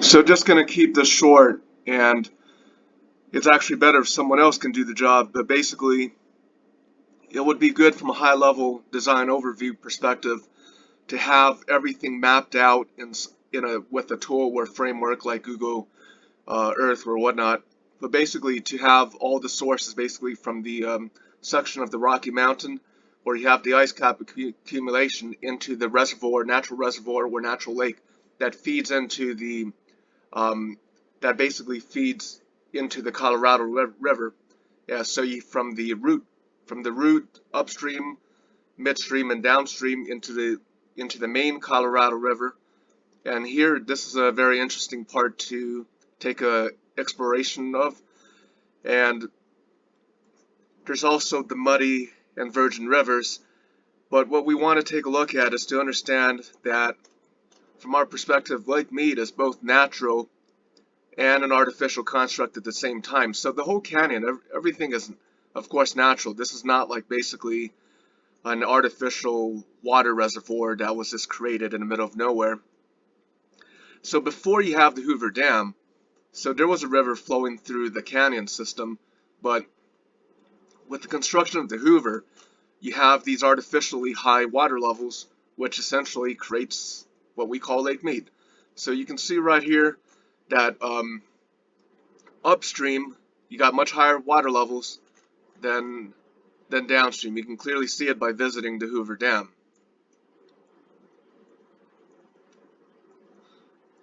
So just going to keep this short, and it's actually better if someone else can do the job, but basically it would be good from a high level design overview perspective to have everything mapped out with a tool or framework like Google Earth or whatnot, but basically to have all the sources basically from the section of the Rocky Mountain where you have the ice cap accumulation into the reservoir, natural reservoir or natural lake that feeds into the that basically feeds into the Colorado River. Yeah, so from the root upstream, midstream, and downstream into the main Colorado River. And here, this is a very interesting part to take a exploration of. And there's also the muddy and virgin rivers. But what we want to take a look at is to understand that, from our perspective, Lake Mead is both natural and an artificial construct at the same time. So the whole canyon, everything is, of course, natural. This is not like basically an artificial water reservoir that was just created in the middle of nowhere. So before you have the Hoover Dam, so there was a river flowing through the canyon system, but with the construction of the Hoover, you have these artificially high water levels, which essentially creates what we call Lake Mead. So you can see right here that upstream, you got much higher water levels than downstream. You can clearly see it by visiting the Hoover Dam.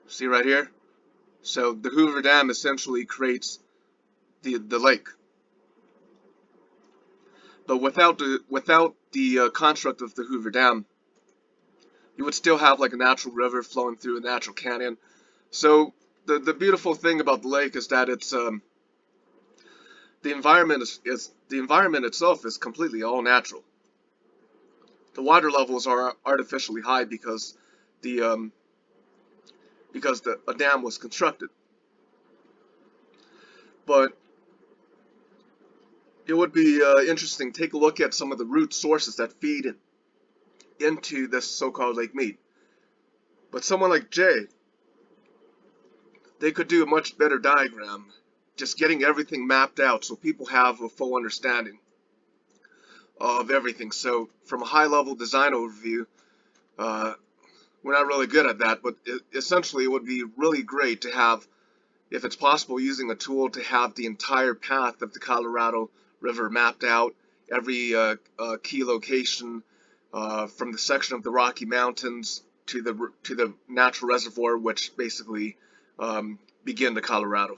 See right here? So the Hoover Dam essentially creates the lake. But without the construct of the Hoover Dam, you would still have like a natural river flowing through a natural canyon. So the beautiful thing about the lake is that it's the environment the environment itself is completely all natural. The water levels are artificially high because a dam was constructed. But it would be interesting to take a look at some of the root sources that feed into this so-called Lake Mead. But someone like Jay, they could do a much better diagram, just getting everything mapped out so people have a full understanding of everything. So from a high-level design overview, we're not really good at that, but essentially it would be really great to have, if it's possible, using a tool to have the entire path of the Colorado River mapped out, every key location from the section of the Rocky Mountains to the natural reservoir, which basically begin the Colorado.